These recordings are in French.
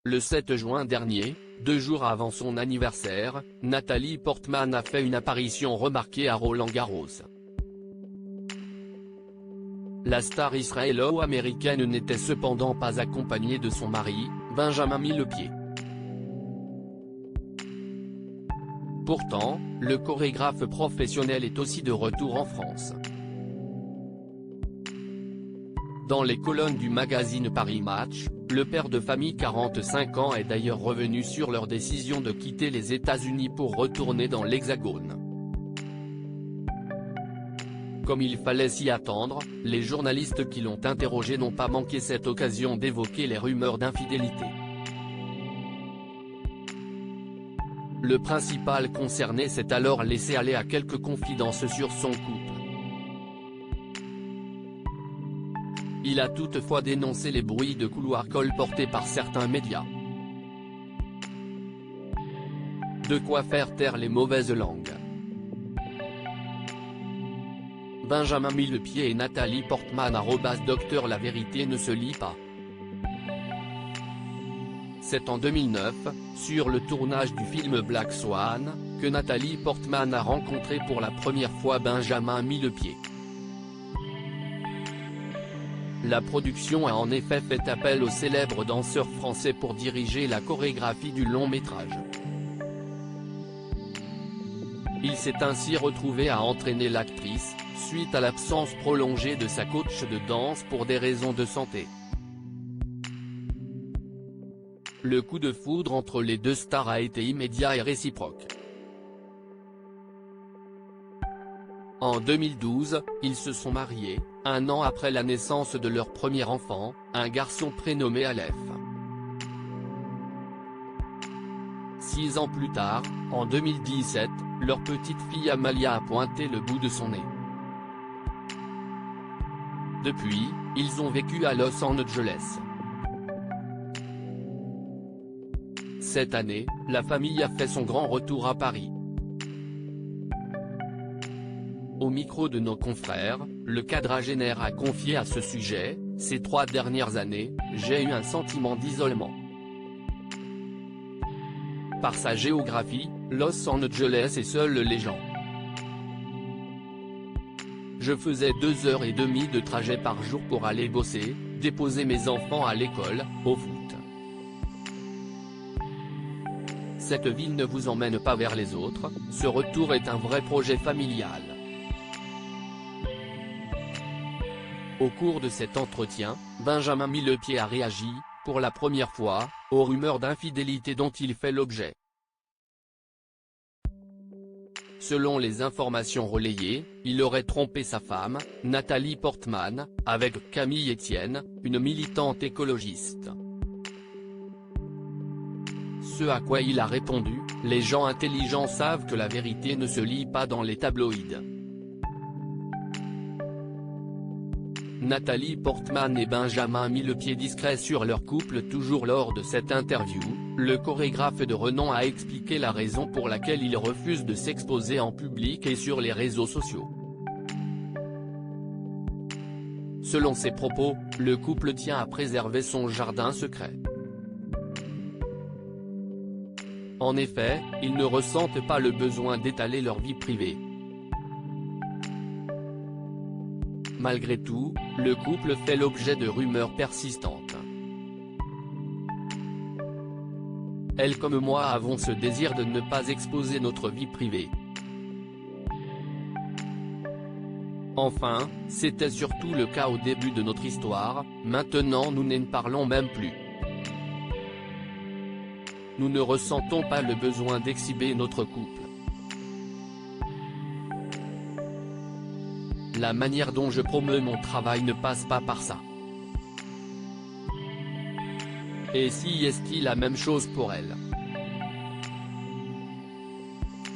Le 7 juin dernier, 2 jours avant son anniversaire, Natalie Portman a fait une apparition remarquée à Roland-Garros. La star israélo-américaine n'était cependant pas accompagnée de son mari, Benjamin Millepied. Pourtant, le chorégraphe professionnel est aussi de retour en France. Dans les colonnes du magazine Paris Match, le père de famille 45 ans est d'ailleurs revenu sur leur décision de quitter les États-Unis pour retourner dans l'Hexagone. Comme il fallait s'y attendre, les journalistes qui l'ont interrogé n'ont pas manqué cette occasion d'évoquer les rumeurs d'infidélité. Le principal concerné s'est alors laissé aller à quelques confidences sur son couple. Il a toutefois dénoncé les bruits de couloir colportés par certains médias. De quoi faire taire les mauvaises langues. Benjamin Millepied et Natalie Portman @Docteur La vérité ne se lit pas. C'est en 2009, sur le tournage du film Black Swan, que Natalie Portman a rencontré pour la première fois Benjamin Millepied. La production a en effet fait appel au célèbre danseur français pour diriger la chorégraphie du long métrage. Il s'est ainsi retrouvé à entraîner l'actrice, suite à l'absence prolongée de sa coach de danse pour des raisons de santé. Le coup de foudre entre les deux stars a été immédiat et réciproque. En 2012, ils se sont mariés, un an après la naissance de leur premier enfant, un garçon prénommé Aleph. 6 ans plus tard, en 2017, leur petite fille Amalia a pointé le bout de son nez. Depuis, ils ont vécu à Los Angeles. Cette année, la famille a fait son grand retour à Paris. Au micro de nos confrères, le quadragénaire a confié à ce sujet, « Ces 3 dernières années, j'ai eu un sentiment d'isolement. Par sa géographie, Los Angeles et seuls les gens. Je faisais 2h30 de trajet par jour pour aller bosser, déposer mes enfants à l'école, au foot. Cette ville ne vous emmène pas vers les autres, ce retour est un vrai projet familial. » Au cours de cet entretien, Benjamin Millepied a réagi, pour la première fois, aux rumeurs d'infidélité dont il fait l'objet. Selon les informations relayées, il aurait trompé sa femme, Natalie Portman, avec Camille Etienne, une militante écologiste. Ce à quoi il a répondu, « Les gens intelligents savent que la vérité ne se lit pas dans les tabloïds. » Natalie Portman et Benjamin Millepied discrets sur leur couple. Toujours lors de cette interview, le chorégraphe de renom a expliqué la raison pour laquelle il refuse de s'exposer en public et sur les réseaux sociaux. Selon ses propos, le couple tient à préserver son jardin secret. En effet, ils ne ressentent pas le besoin d'étaler leur vie privée. Malgré tout, le couple fait l'objet de rumeurs persistantes. Elle comme moi avons ce désir de ne pas exposer notre vie privée. Enfin, c'était surtout le cas au début de notre histoire, maintenant nous n'en parlons même plus. Nous ne ressentons pas le besoin d'exhiber notre couple. La manière dont je promeux mon travail ne passe pas par ça. Et si est-il la même chose pour elle?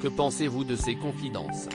Que pensez-vous de ces confidences?